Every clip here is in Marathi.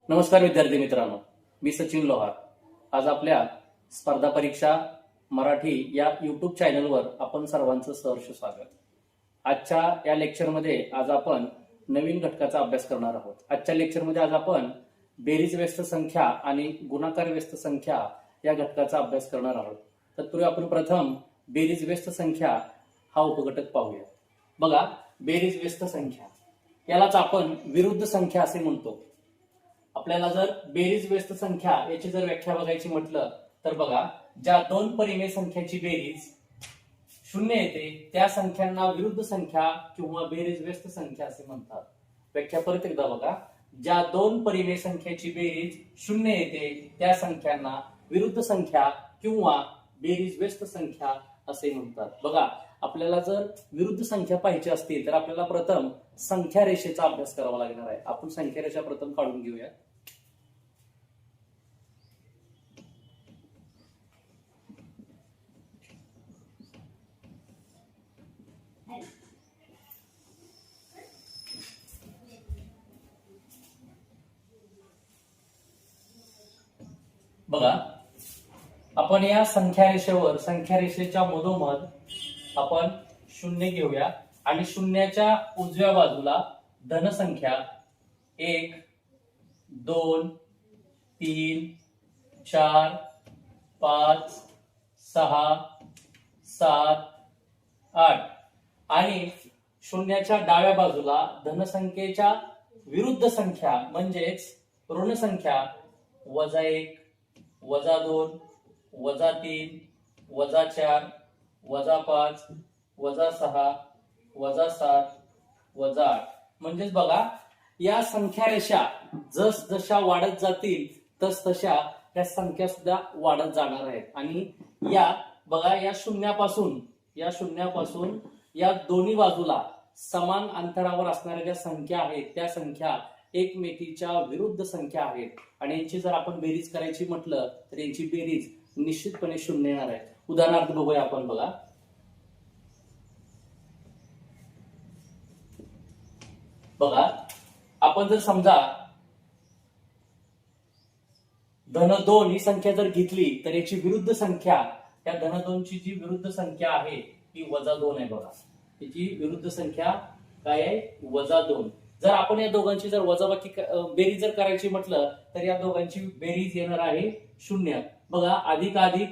नमस्कार विद्यार्थी मित्रांनो, मी सचिन लोहार। आज आपल्या स्पर्धा परीक्षा मराठी या युट्यूब चॅनलवर आपण सर्वांचं सहर्ष स्वागत। आजच्या या लेक्चरमध्ये आज आपण नवीन घटकाचा अभ्यास करणार आहोत। आजच्या लेक्चरमध्ये आज आपण बेरीज व्यस्त संख्या आणि गुणाकार व्यस्त संख्या या घटकाचा अभ्यास करणार आहोत। तत्पूर्वी आपण प्रथम बेरीज व्यस्त संख्या हा उपघटक पाहूया। बघा, बेरीज व्यस्त संख्या यालाच आपण विरुद्ध संख्या असे म्हणतो। आपल्याला जर बेरीज व्यस्त संख्या याची जर व्याख्या बघायची म्हटलं तर बघा, ज्या दोन परिमेय संख्याची बेरीज शून्य येते त्या संख्यांना विरुद्ध संख्या किंवा बेरीज व्यस्त संख्या असे म्हणतात। व्याख्या परत एकदा बघा, ज्या दोन परिमेय संख्याची बेरीज शून्य येते त्या संख्यांना विरुद्ध संख्या किंवा बेरीज व्यस्त संख्या असे म्हणतात। बघा, आपल्याला जर विरुद्ध संख्या पाहिजे असतील तर आपल्याला प्रथम संख्या रेषेचा अभ्यास करावा लागणार आहे। आपण संख्या रेषा प्रथम काढून घेऊया। बघा, आपण या संख्या रेषेच्या मधोमध आपण शून्य घेऊया आणि शून्याच्या उजव्या बाजूला धनसंख्या 1 2 3 4 5 6 7 8 आणि शून्याच्या डाव्या बाजूला धनसंख्येच्या विरुद्ध संख्या म्हणजेच ऋण संख्या -1 -2 -3 -4 -5 -6 -7 -8 म्हणजेच बघा, या संख्या रेषा जसजशा वाढत जातील तसतशा या संख्या सुद्धा वाढत जाणार आहेत। आणि या बघा, या शून्यापासून या दोन्ही बाजूला समान अंतरावर असणाऱ्या ज्या संख्या आहेत त्या संख्या एकमेकीच्या विरुद्ध संख्या आहेत आणि यांची जर आपण बेरीज करायची म्हटलं तर यांची बेरीज निश्चितपणे शून्य येणार आहे। उदाहरणार्थ बघूया आपण। बघा, आपण जर समजा धन 2 ही संख्या जर घेतली तर याची विरुद्ध संख्या, त्या धन 2 ची जी विरुद्ध संख्या आहे ती -2 आहे। बघा, त्याची विरुद्ध संख्या काय आहे? -2। जर आपण या दोघांची जर वजाबाकी बेरीज जर करायची म्हटलं तर या दोघांची बेरीज येणार आहे 0। बघा, अधिक अधिक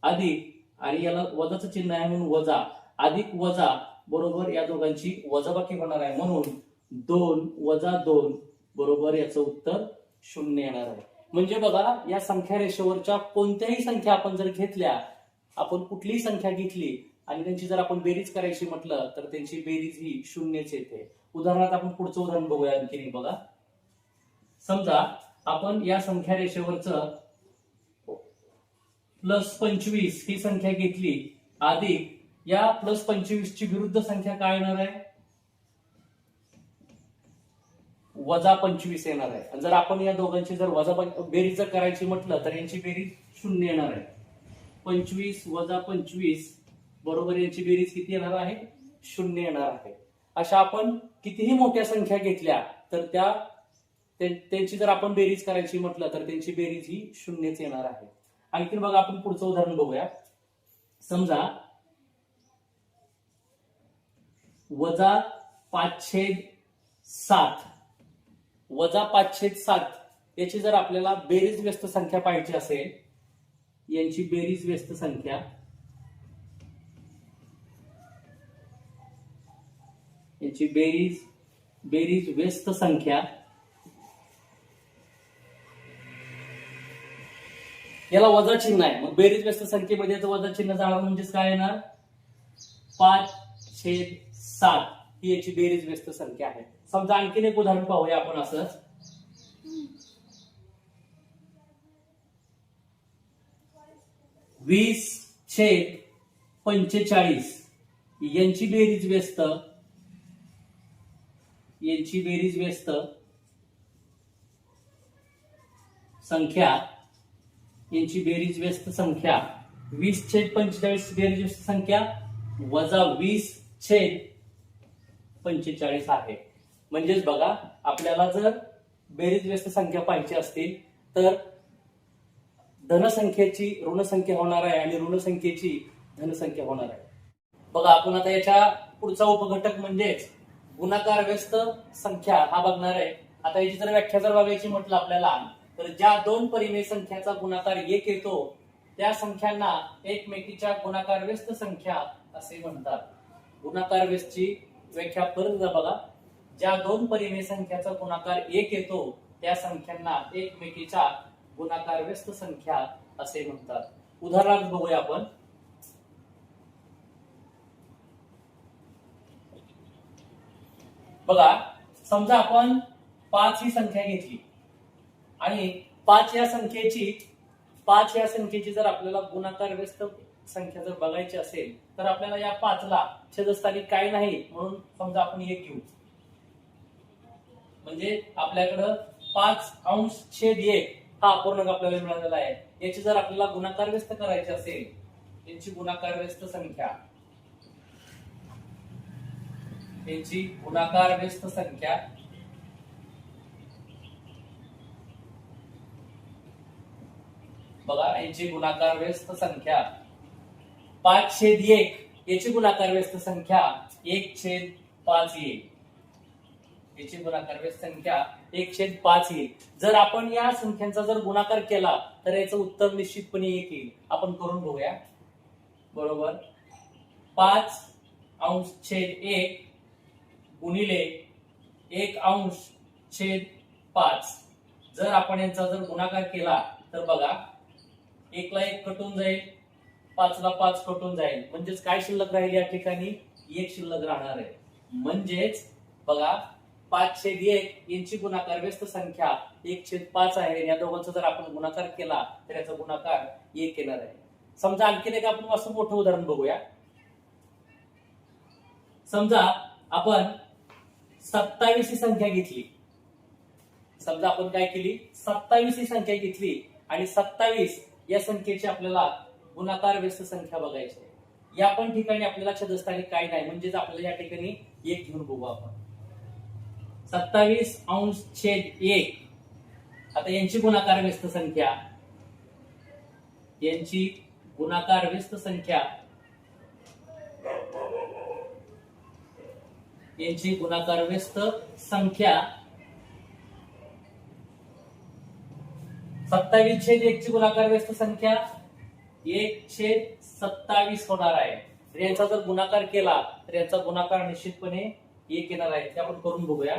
अधिक आणि याला वजाचं चिन्ह आहे म्हणून वजा, अधिक वजा बरोबर या दोघांची वजाबाकी होणार आहे म्हणून 2 - 2 बरोबर याचं उत्तर 0 येणार आहे। म्हणजे बघा, या संख्या रेषेवरच्या कोणत्याही संख्या आपण जर घेतल्या, आपण कुठलीही संख्या घेतली आणि त्यांची जर आपण बेरीज करायची म्हटलं तर त्यांची बेरीज ही 0च येते। उदाहरणार्थ आपण पुढचं उदाहरण बघूया आणखी। बघा, समजा आपण या संख्या रेषेवरचं +25 ही संख्या घेतली अधिक या +25 ची विरुद्ध संख्या काय येणार आहे? -25 येणार आहे। आणि जर आपण या दोघांची जर बेरीज जर करायची म्हटलं तर यांची बेरीज 0 येणार आहे। 25 - 25 बरोबर यांची बेरीज किती येणार आहे? 0 येणार आहे। अशा आपण कितीही मोठ्या संख्या घेतल्या तर त्यांची जर आपण बेरीज करायची म्हटलं तर त्यांची बेरीज ही 0च येणार आहे। आणखी बघा, आपण पुढचं उदाहरण बघूया। समजा -5/7 याची जर आपल्याला बेरीज व्यस्त संख्या पाहिजे असेल, यांची बेरीज व्यस्त संख्या, याची बेरीज व्यस्त संख्या, याला वजा चिन्ह आहे मग बेरीज व्यस्त संख्येमध्ये वजा चिन्ह जाणार म्हणजेच काय येणार? 5/7 ही याची बेरीज व्यस्त संख्या आहे। समजा आणखीन एक उदाहरण पाहूया आपण असंच। 20/45 यांची बेरीज व्यस्त संख्या, यांची बेरीज व्यस्त संख्या 20/45 बेरीज व्यस्त संख्या -20/45 आहे। म्हणजेच बघा, आपल्याला जर बेरीज व्यस्त संख्या पाहिजे असतील तर धनसंख्येची ऋणसंख्या होणार आहे आणि ऋणसंख्येची धनसंख्या होणार आहे. बघा आपण आता याच्या पुढचा उपघटक म्हणजेच गुणाकार व्यस्त संख्या हा बघणार आहे. आता याची जर व्याख्या जर बघायची म्हटलं आपल्याला तर ज्या दोन परिमेय संख्याचा गुणाकार 1 येतो त्या संख्यांना एकमेकीच्या गुणाकार व्यस्त संख्या असे म्हणतात. गुणाकार व्यस्तची व्याख्या परत बघा. ज्या दोन परिमेय संख्याचा गुणाकार 1 येतो त्या संख्यांना एकमेकीच्या गुणाकार व्यस्त संख्या असे म्हणतात. उदाहरणार्थ बघूया आपण. बघा समजा आपण 5 ही संख्या घेतली आणि 5 या संख्येची जर आपल्याला गुणाकार व्यस्त संख्या जर बघायची असेल तर आपल्याला या 5 ला छेदस्थानी काय नाही म्हणून समजा आपण 1 घेऊ. म्हणजे आपल्याकडं 5/1 हा अपूर्णांक आपल्याला मिळालेला आहे. याची जर आपल्याला गुणाकार व्यस्त करायची असेल यांची गुणाकार व्यस्त संख्या बघा यांची गुणाकार व्यस्त संख्या 5/1 याची गुणाकार व्यस्त संख्या 1/5 येईल. याची गुणाकार व्यस्त संख्या 1/5 येईल. जर आपण या संख्यांचा जर गुणाकार केला तर याचं उत्तर निश्चितपणे 1 येईल. आपण करून बघूया. बरोबर 5/1 गुणिले 1/5. जर आपण यांचा जर गुणाकार केला तर बघा 1 ला 1 कटून जाईल, 5 ला 5 कटून जाईल. म्हणजेच काय शिल्लक राहील या ठिकाणी 1 शिल्लक राहणार आहे. म्हणजेच बघा 5/1 यांची गुणाकार व्यस्त संख्या 1/5 आहे. या दोघांचा जर आपण गुणाकार केला तर याचा गुणाकार 1 येणार आहे. समजा आणखीन एक आपण असं मोठं उदाहरण बघूया. समजा आपण 27 ही संख्या घेतली. समजा आपण काय केली 27 ही संख्या घेतली आणि 27 या संख्येची आपल्याला गुणाकार व्यस्त संख्या बघायची आहे. या पण ठिकाणी आपल्याला छेदस्थानी काय नाही म्हणजेच आपल्याला या ठिकाणी 1 घेऊन बघू आपण. 27/1 आता यांची गुणाकार व्यस्त संख्या यांची गुणाकार व्यस्त संख्या 27/1 ची गुणाकार व्यस्त संख्या 1/27 होणार आहे. तर यांचा जर गुणाकार केला तर यांचा गुणाकार निश्चितपणे 1 येणार आहे. ते आपण करून बघूया.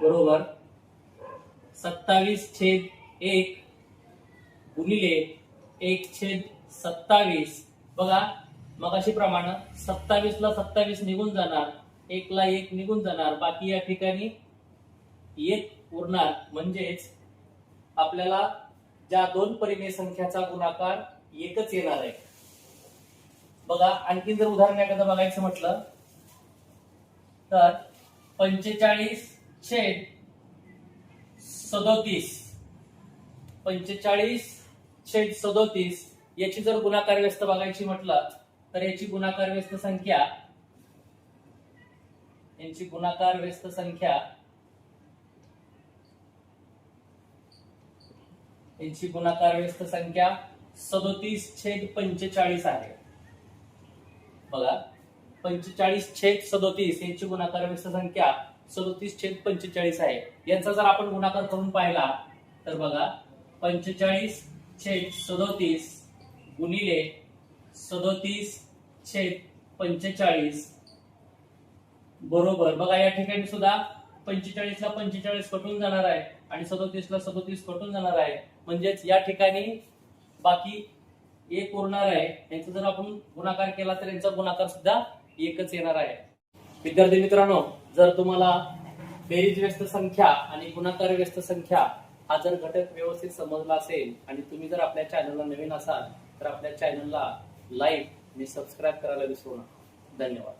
बरोबर 27/1 गुणिले 1/27. बघा मगाशी प्रमाणे 27 ला 27 निघून जाणार, 1 ला 1 निघून जाणार, बाकी या ठिकाणी 1 उरणार. म्हणजेच आपल्याला ज्या दोन परिमेय संख्याचा गुणाकार 1च येणार आहे. बघा आणखी जर उदाहरण एखादं बघायचं म्हटलं तर 45/37 याची जर गुणाकार व्यस्त बघायची म्हटलं तर याची गुणाकार व्यस्त संख्या 37/45 आहे. बघा 45/37 यांची गुणाकार व्यस्त संख्या 37/45 आहे. यांचा जर आपण गुणाकार करून पाहिला तर बघा 45/37 गुणिले 37/45 बरोबर. बघा या ठिकाणी सुद्धा 45 ला 45 कटून जाणार आहे आणि 37 ला 37 कटून जाणार आहे. म्हणजेच या ठिकाणी बाकी 1 उरणार आहे. यांचा जर आपण गुणाकार केला तर यांचा गुणाकार सुद्धा 1च येणार आहे. विद्यार्थी मित्रांनो, जर तुम्हाला बेरीज व्यस्त संख्या आणि गुणाकार व्यस्त संख्या हा जर घटक व्यवस्थित समजला असेल आणि तुम्ही जर आपल्या चॅनलला नवीन असाल तर आपल्या चॅनलला लाईक आणि सबस्क्राईब करायला विसरू नका. धन्यवाद.